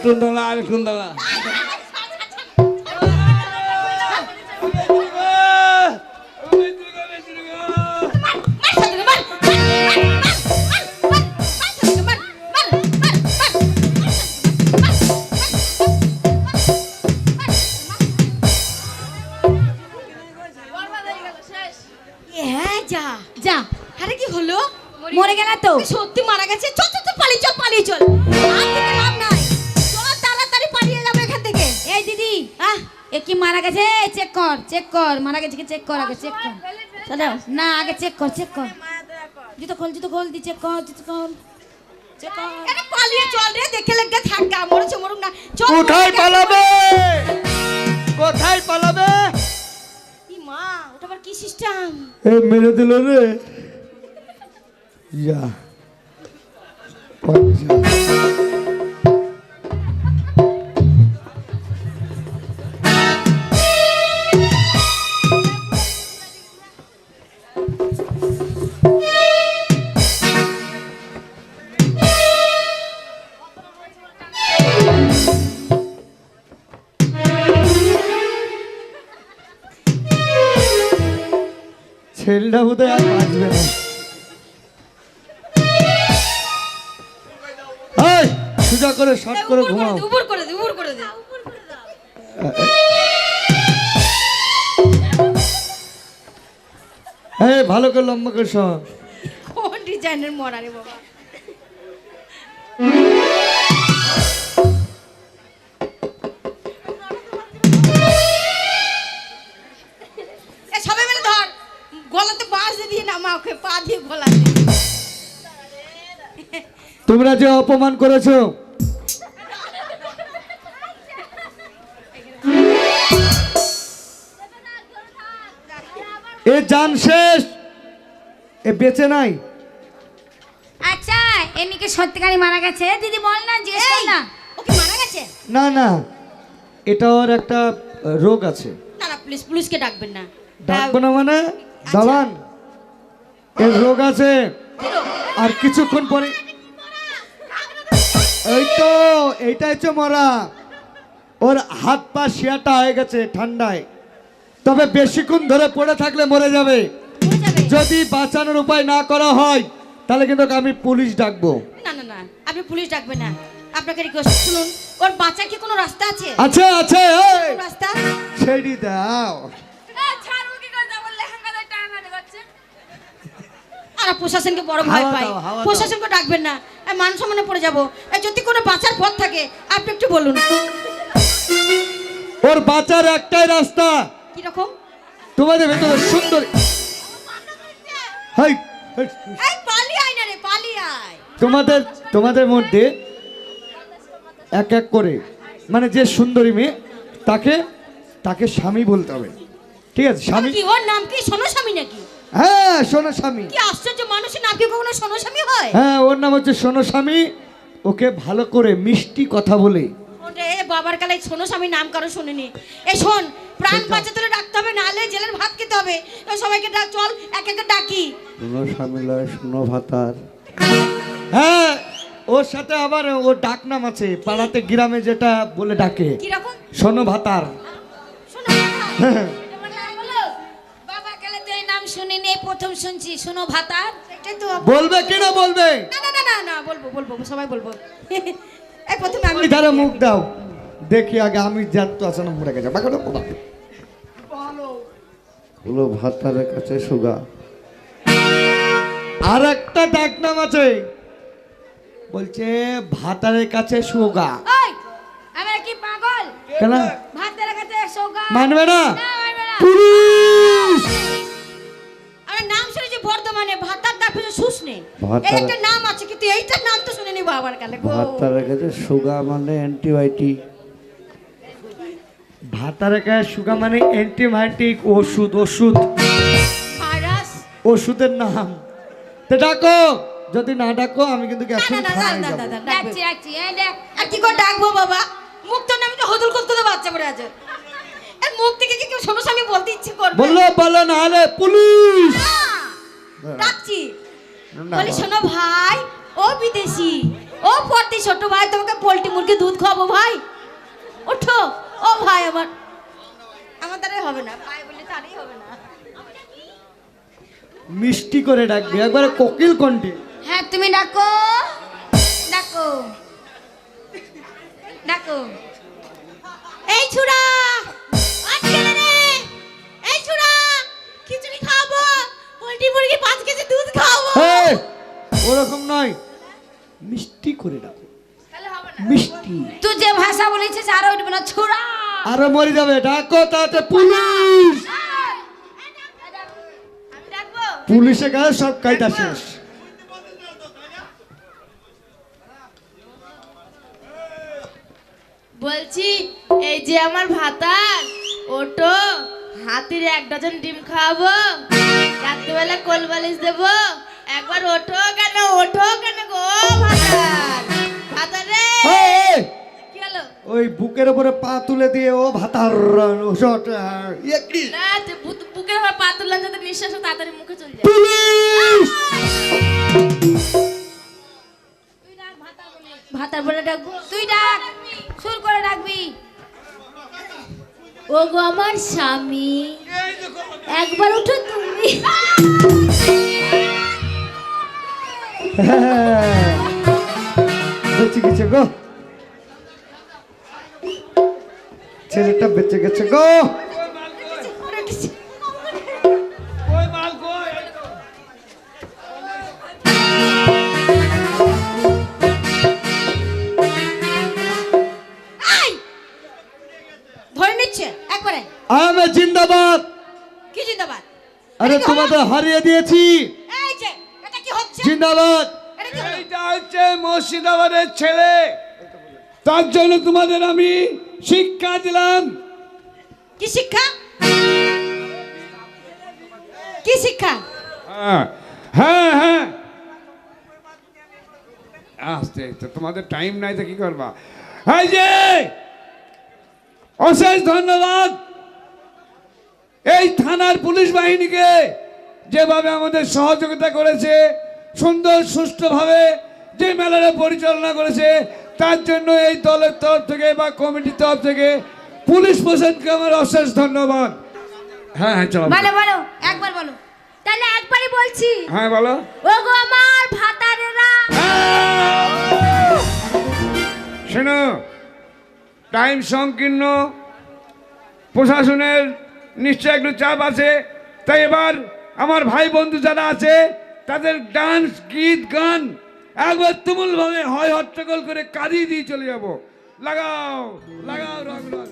টুনতলা আর কুন্তলা মরে গেল তো সত্যি মারা গেছে চল চল চল পালিয়ে চল পালিয়ে চল আর থেকে লাভ নাই চল তাড়াতাড়ি পালিয়ে যাবো এখান থেকে এই দিদি এ কি মারা গেছে চেক কর মারা গেছে কি চেক কর আগে চেক কর চলো না আগে চেক কর জুতো খোল দি চেক কর আরে পালিয়ে চল রে দেখে লাগা থাকা মরছে মরুক না চল কোথায় পালাবে ই মা ওটা আবার কি সিস্টেম এ মেরে দিল রে যা পঞ্চা ছেলেটা বোধহয় আর বাঁচবে না সোজা করে শর্ট করে ঘুমাও উপর করে দে এই ভালো করে লম্বা করে শোন কোন ডিজাইনের মরা রে বাবা এ সবাই মিলে ধর গলাতে বাঁশ দিয়ে নামা ওকে পা দিয়ে গলা তোমরা যে অপমান করেছো এ জান শেষ এ বেঁচে নাই আচ্ছা এনিকে সত্যিকারই মারা গেছে দিদি বল না জিজ্ঞেস কর না ও কি মারা গেছে না না এটা ওর একটা রোগ আছে না না পুলিশকে ডাকবেন না ডাকবো না মানে দালান এর রোগ আছে আর কিছুক্ষণ পরে এই তো এইটা হচ্ছে মরা ওর হাত পা শিয়াটা হয়ে গেছে ঠান্ডায় তবে বেশিক্ষণ ধরে পড়ে থাকলে মরে যাবে যদি বাঁচানোর উপায় না করা হয় তাহলে কিন্তু আমি পুলিশ ডাকবো না না না আপনি পুলিশ ডাকবেন না আপনাকে রিকোয়েস্ট শুনুন ওর বাঁচার কি কোনো রাস্তা আছে আছে আছে এই রাস্তা ছেড়ে দাও ছাড়ো কি করে যাব লেহেঙ্গা দই টানা দেখাচ্ছে আর প্রশাসনকে বড় ভয় পাই প্রশাসনকে ডাকবেন না মান সম্মানে পড়ে যাব যদি কোনো বাঁচার পথ থাকে আপনি একটু বলুন ওর বাঁচার একটাই রাস্তা কি রকম তোমাদের ভেতরে সুন্দর হাই এই পালিয়ে আয় না রে পালিয়ে আয় তোমাদের মধ্যে এক এক করে মানে যে সুন্দরী মেয়ে তাকে স্বামী বলতে হবে ঠিক আছে স্বামী কি ওর নাম কি সোনা স্বামী নাকি হ্যাঁ সোনা স্বামী কি আশ্চর্য মানুষের নাম কি কখনো সোনা স্বামী হয় হ্যাঁ ওর নাম হচ্ছে সোনা স্বামী ওকে ভালো করে মিষ্টি কথা বলে ওরে বাবার কালে সোনা স্বামী নাম কারো শুনিনি এই শোন প্রাণ বাঁচাতে হলে ডাকতে হবে নাহলে জেলের ভাত খেতে হবে সবাইকে ডাক চল এক এক ডাকি সোনা স্বামী লয় সোনা ভাতার হ্যাঁ ওর সাথে আবার ওর ডাক নাম আছে পাড়াতে গ্রামে যেটা বলে ডাকে কি রকম সোনা ভাতার বাবা কালে তো এই নাম শুনিনি এই প্রথম শুনছি শোনো ভাতার এটাই তো বলবে কি না বলবে না না না না না বলবো সবাই বলবো এই প্রথমে আমি ওই ধারে মুখ দাও দেখি আগে আমি জ্যান্ত আছে না মরে গেছে বাকানো হলো ভাতারের কাছে সুগা আর একটা ডাক নাম আছে বলছে ভাতারের কাছে সুগা ওই আমরা কি পাগল কেন ভাতের কাছে সোগা মানবে না মানবে না পুলিশ আমার নাম শুনেছি বর্ধমানে ভাতার তারপরে শুশনে ভাতার- এই একটা নাম আছে কিন্তু এইটার নাম তো শুনিনি বাবার কালে গো ভাতারের কাছে সুগা মানে অ্যান্টিবায়োটিক ভাতারের কাছে সুগা মানে অ্যান্টিবায়োটিক ওষুধ ভাইরাস ওষুধের নাম তো ডাকো যদি না ডাকো আমি কিন্তু এখন থানায় যাব ডাকছি এই দেখ আর কি করে ডাকবো বাবা মুখ তো আমি তো হদুল করতে বাচ্চা পড়ে আছে এর মুখ থেকে কি কেউ সোনা স্বামী বলতে ইচ্ছে করবে বললো না হলে পুলিশ ডাকছি না, বলি শোনো ভাই ও বিদেশি ও পড়তি ছোট ভাই, তোমাকে পোল্ট্রি মুরগি দুধ খাবো ভাই। ওঠো ও ভাই, আমার দ্বারাই হবে না, ভাই বললে তারই হবে না। মিষ্টি করে ডাকবে, একবারে কোকিল কণ্ঠে। হ্যাঁ তুমি ডাকো ডাকো ডাকো। এই ছুড়া, আজকে রে, এই ছুড়া, খিচুড়ি খাবো, পোল্ট্রি মুরগি 5 কেজি দুধ খাবো। এই, ওরকম নয়, মিষ্টি করে ডাকো, মিষ্টি। তুই যে ভাষা বলেছিস আর উঠবে না, ছোড়া। আরো মরে যাবে, ডাকো তাতে পুলিশ। আমি ডাকবো? পুলিশে গেলে সব কায়দা শেষ। বলছি এই যে আমার ভাতার, ওটো হাতির 1 ডজন ডিম খাওয়াবো, রাত্রিবেলা কোল বালিশ দেবো, একবার ওঠো কেন গো ভাতার, ভাতার রে। এই, কি হলো? ওই বুকের উপরে পা তুলে দিয়ে ও ভাতার ইয়ে কি? না, যে বুকের উপর পা তুললাম যাতে নিঃশ্বাস তাড়াতাড়ি মুখে চলে যায়। পুলিশ! ভাতার বলে ডাকবো, তুই ডাক, সুর করে ডাকবি। ও গো আমার স্বামী, একবার উঠো তুমি। বেঁচে গেছে গো, ছেলেটা বেঁচে গেছে গো। ধরে নিচ্ছে একবারে। আমি জিন্দাবাদ। কি জিন্দাবাদ? আরে তোমাদের হারিয়ে দিয়েছি, এই যে এটা কি হচ্ছে? জিন্দাবাদ। এটা কি হলো? এইটা হচ্ছে মুর্শিদাবাদের ছেলে, তার জন্য তোমাদের আমি শিক্ষা দিলাম। কি শিক্ষা? কি শিক্ষা? হ্যাঁ হ্যাঁ হ্যাঁ, আসতে তো তোমাদের টাইম নাই তো কি করবা। এই যে অশেষ ধন্যবাদ এই থানার পুলিশ বাহিনীকে, যেভাবে আমাদের সহযোগিতা করেছে, সুন্দর সুষ্ঠুভাবে যে মেলাটা পরিচালনা করেছে, তার জন্য এই দলের তরফ থেকে বা কমিটির তরফ থেকে পুলিশ প্রশাসনকে আমার অশেষ ধন্যবাদ। হ্যাঁ হ্যাঁ চলো, বলো বলো, একবার বলো। তাহলে একবারই বলছি। হ্যাঁ বলো। ও গো আমার ভাতারেরা। শোনো, টাইম সংকীর্ণ, প্রশাসনের নিশ্চয় একটু চাপ আছে, তাই এবার আমার ভাই বন্ধু যারা আছে তাদের ডান্স, গীত, গান একবার তুমুলভাবে হয় হট্টগোল করে কাঁদিয়ে দিয়ে চলে যাবো। লাগাও লাগাও রং রং।